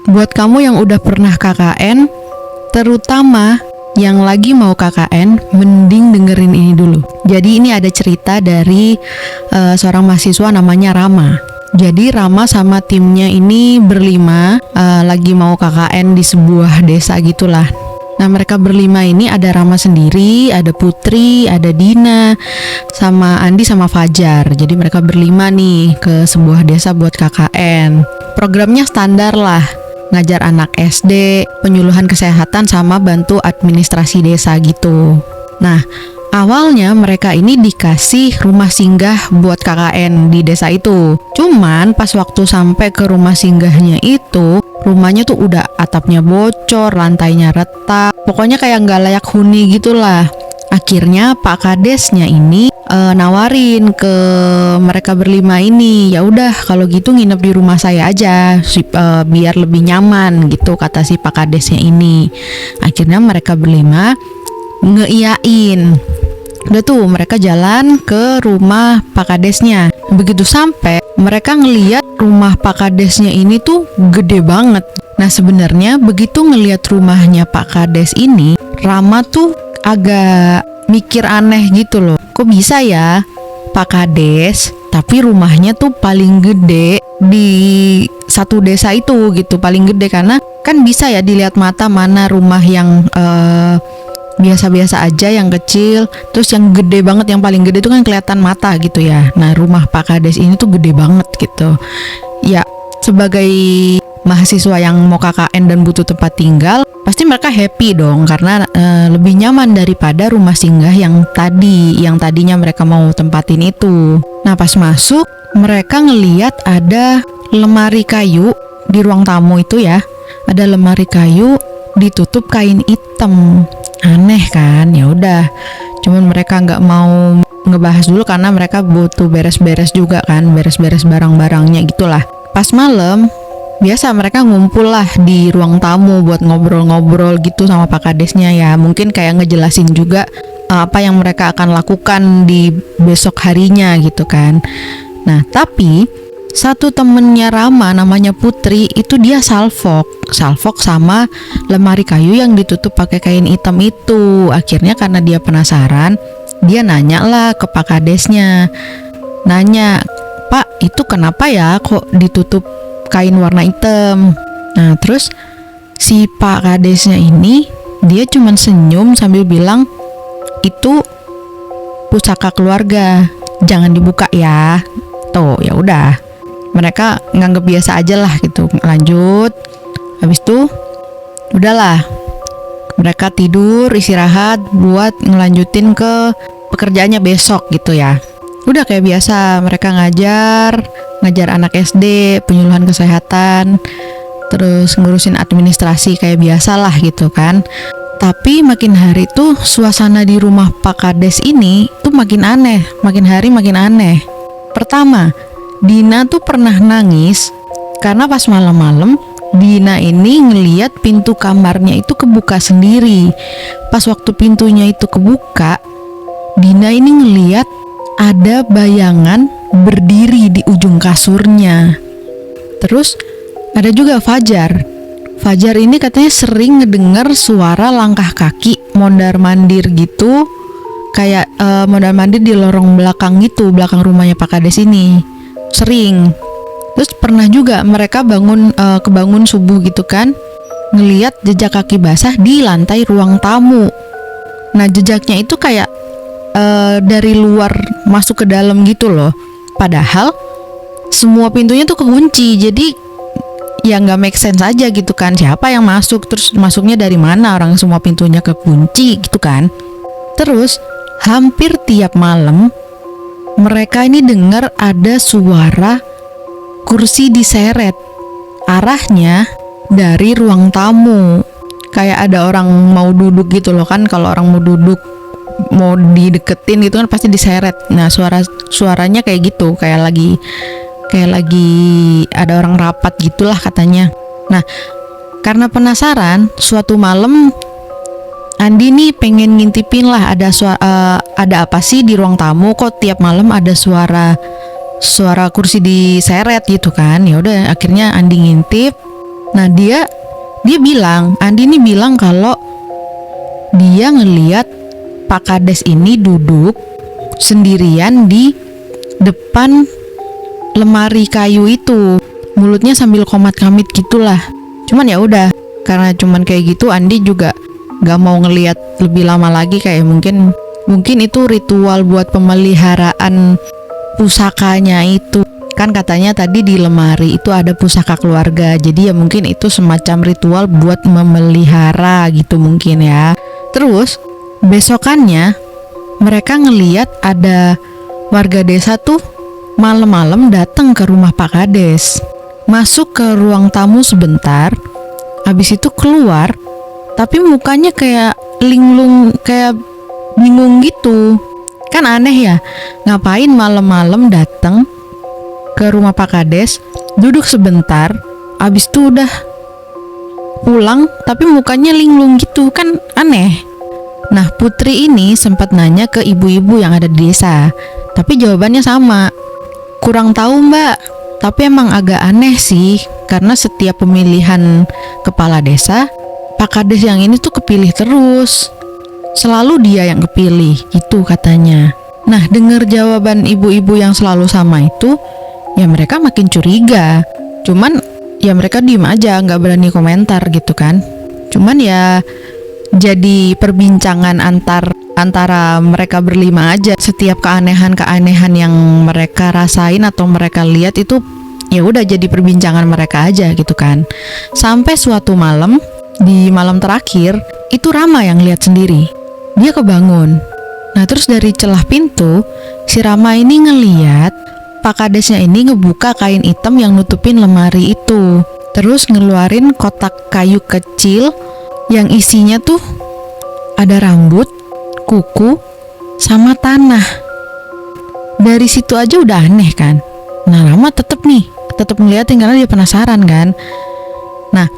Buat kamu yang udah pernah KKN, terutama yang lagi mau KKN, mending dengerin ini dulu. Jadi ini ada cerita dari seorang mahasiswa namanya Rama. Jadi Rama sama timnya ini berlima lagi mau KKN di sebuah desa gitulah. Nah, mereka berlima ini ada Rama sendiri, ada Putri, ada Dina, sama Andi sama Fajar. Jadi mereka berlima nih ke sebuah desa buat KKN. Programnya standar lah, ngajar anak SD, penyuluhan kesehatan sama bantu administrasi desa gitu. Nah, awalnya mereka ini dikasih rumah singgah buat KKN di desa itu. Cuman pas waktu sampai ke rumah singgahnya itu, rumahnya tuh udah atapnya bocor, lantainya retak, pokoknya kayak nggak layak huni gitulah. Akhirnya Pak Kadesnya ini nawarin ke mereka berlima ini, ya udah kalau gitu nginep di rumah saya aja, biar lebih nyaman gitu, kata si Pak Kadesnya ini. Akhirnya mereka berlima ngeiyain. Udah tuh mereka jalan ke rumah Pak Kadesnya. Begitu sampai, mereka ngeliat rumah Pak Kadesnya ini tuh gede banget. Nah, sebenarnya begitu ngeliat rumahnya Pak Kades ini, Rama tuh agak mikir aneh gitu loh. Kok bisa ya Pak Kades tapi rumahnya tuh paling gede di satu desa itu gitu, paling gede. Karena kan bisa ya dilihat mata mana rumah yang biasa-biasa aja, yang kecil, terus yang gede banget, yang paling gede itu kan kelihatan mata gitu ya. Nah, rumah Pak Kades ini tuh gede banget gitu. Ya, sebagai mahasiswa yang mau KKN dan butuh tempat tinggal, pasti mereka happy dong karena lebih nyaman daripada rumah singgah yang tadinya mereka mau tempatin itu. Nah, pas masuk, mereka ngeliat ada lemari kayu di ruang tamu itu ya. Ada lemari kayu ditutup kain hitam. Aneh kan? Ya udah, cuman mereka nggak mau ngebahas dulu karena mereka butuh beres-beres juga kan, beres-beres barang-barangnya gitulah. Pas malam, biasa mereka ngumpul lah di ruang tamu buat ngobrol-ngobrol gitu sama Pak Kadesnya ya. Mungkin kayak ngejelasin juga apa yang mereka akan lakukan di besok harinya gitu kan. Nah, tapi satu temennya Rama namanya Putri itu dia salfok sama lemari kayu yang ditutup pakai kain hitam itu. Akhirnya karena dia penasaran, dia nanya lah ke Pak Kadesnya. Nanya, "Pak, itu kenapa ya kok ditutup kain warna hitam?" Nah, terus si Pak Kadesnya ini dia cuman senyum sambil bilang, "Itu pusaka keluarga, jangan dibuka ya." Tuh, ya udah. Mereka nganggep biasa aja lah gitu. Lanjut. Habis itu udahlah. Mereka tidur, istirahat buat ngelanjutin ke pekerjaannya besok gitu ya. Udah kayak biasa, mereka ngajar anak SD, penyuluhan kesehatan, terus ngurusin administrasi kayak biasa lah gitu kan. Tapi makin hari tuh suasana di rumah Pak Kades ini tuh makin aneh, makin hari makin aneh. Pertama, Dina tuh pernah nangis karena pas malam-malam Dina ini ngeliat pintu kamarnya itu kebuka sendiri. Pas waktu pintunya itu kebuka, Dina ini ngeliat ada bayangan berdiri di ujung kasurnya. Terus ada juga Fajar. Fajar ini katanya sering ngedengar suara langkah kaki mondar-mandir gitu, kayak mondar-mandir di lorong belakang gitu, belakang rumahnya Pak Kades ini. Sering. Terus pernah juga mereka kebangun subuh gitu kan, ngeliat jejak kaki basah di lantai ruang tamu. Nah, jejaknya itu kayak dari luar masuk ke dalam gitu loh. Padahal semua pintunya tuh kekunci, jadi ya nggak make sense aja gitu kan. Siapa yang masuk, terus masuknya dari mana, orang semua pintunya kekunci gitu kan. Terus hampir tiap malam mereka ini dengar ada suara kursi diseret, arahnya dari ruang tamu. Kayak ada orang mau duduk gitu loh kan, kalau orang mau duduk, mau dideketin gitu kan pasti diseret. Nah, suaranya kayak gitu, kayak lagi ada orang rapat gitulah katanya. Nah, karena penasaran, suatu malam Andi nih pengen ngintipin lah ada apa sih di ruang tamu, kok tiap malam ada suara kursi diseret gitu kan. Ya udah, akhirnya Andi ngintip. Nah dia bilang, Andi ini bilang kalau dia ngeliat Pak Kades ini duduk sendirian di depan lemari kayu itu, mulutnya sambil komat-kamit gitulah. Cuman ya udah, karena cuman kayak gitu Andi juga gak mau ngeliat lebih lama lagi, kayak mungkin itu ritual buat pemeliharaan pusakanya itu. Kan katanya tadi di lemari itu ada pusaka keluarga, jadi ya mungkin itu semacam ritual buat memelihara gitu mungkin ya. Terus besokannya mereka ngeliat ada warga desa tuh malam-malam datang ke rumah Pak Kades, masuk ke ruang tamu sebentar, habis itu keluar, tapi mukanya kayak linglung, kayak bingung gitu. Kan aneh ya, ngapain malam-malam datang ke rumah Pak Kades, duduk sebentar, habis itu udah pulang, tapi mukanya linglung gitu, kan aneh. Nah, Putri ini sempat nanya ke ibu-ibu yang ada di desa, tapi jawabannya sama. Kurang tahu mbak, tapi emang agak aneh sih, karena setiap pemilihan kepala desa, Pak Kades yang ini tuh kepilih terus. Selalu dia yang kepilih, gitu katanya. Nah, dengar jawaban ibu-ibu yang selalu sama itu, ya mereka makin curiga. Cuman ya mereka diem aja, nggak berani komentar gitu kan. Cuman ya jadi perbincangan antara mereka berlima aja. Setiap keanehan-keanehan yang mereka rasain atau mereka lihat itu ya udah jadi perbincangan mereka aja gitu kan. Sampai suatu malam, di malam terakhir itu Rama yang lihat sendiri. Dia kebangun. Nah terus dari celah pintu, si Rama ini ngeliat Pak Kadesnya ini ngebuka kain hitam yang nutupin lemari itu. Terus ngeluarin kotak kayu kecil yang isinya tuh ada rambut, kuku, sama tanah. Dari situ aja udah aneh kan. Nah Rama tetep ngeliatin karena dia penasaran kan. Nah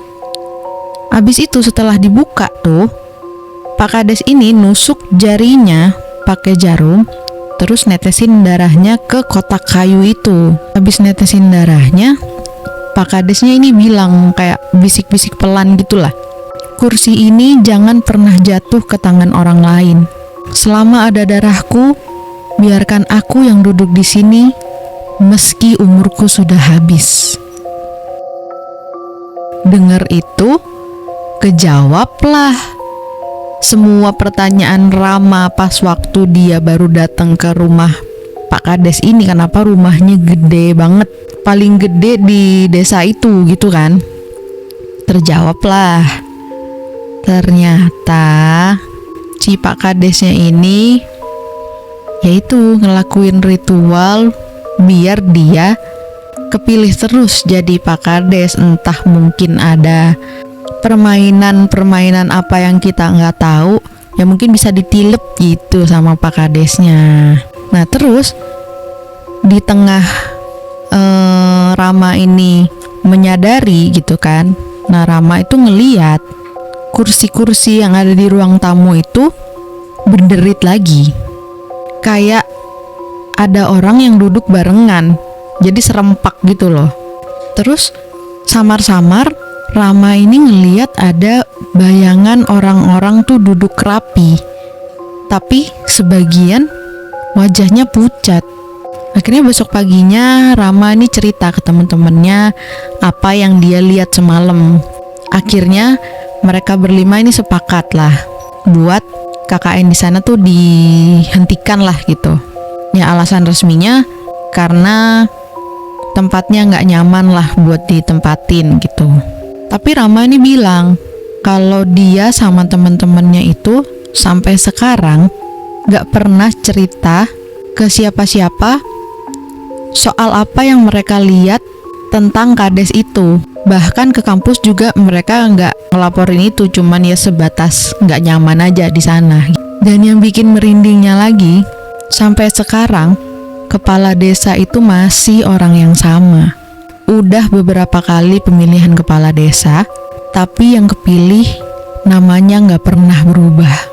abis itu setelah dibuka tuh, Pak Kades ini nusuk jarinya pakai jarum, terus netesin darahnya ke kotak kayu itu. Habis netesin darahnya, Pak Kadesnya ini bilang kayak bisik-bisik pelan gitulah. Kursi ini jangan pernah jatuh ke tangan orang lain. Selama ada darahku, biarkan aku yang duduk di sini meski umurku sudah habis. Dengar itu, kejawablah semua pertanyaan Rama pas waktu dia baru datang ke rumah Pak Kades ini. Kenapa rumahnya gede banget, paling gede di desa itu gitu kan. Terjawablah. Ternyata si Pak Kadesnya ini yaitu ngelakuin ritual biar dia kepilih terus jadi Pak Kades. Entah mungkin ada permainan apa yang kita nggak tahu, ya mungkin bisa ditilep gitu sama Pak Kadesnya. Nah terus di tengah Rama ini menyadari gitu kan. Nah Rama itu ngeliat kursi-kursi yang ada di ruang tamu itu berderit lagi, kayak ada orang yang duduk barengan, jadi serempak gitu loh. Terus samar-samar Rama ini ngeliat ada bayangan orang-orang tuh duduk rapi, tapi sebagian wajahnya pucat. Akhirnya besok paginya Rama ini cerita ke temen-temennya apa yang dia lihat semalam. Akhirnya mereka berlima ini sepakat lah buat KKN di sana tuh dihentikan lah gitu. Ya alasan resminya karena tempatnya nggak nyaman lah buat ditempatin gitu. Tapi Rama ini bilang kalau dia sama teman-temannya itu sampai sekarang nggak pernah cerita ke siapa-siapa soal apa yang mereka lihat tentang Kades itu. Bahkan ke kampus juga mereka nggak ngelaporin itu, cuman ya sebatas nggak nyaman aja di sana. Dan yang bikin merindingnya lagi, sampai sekarang kepala desa itu masih orang yang sama. Udah beberapa kali pemilihan kepala desa, tapi yang kepilih namanya nggak pernah berubah.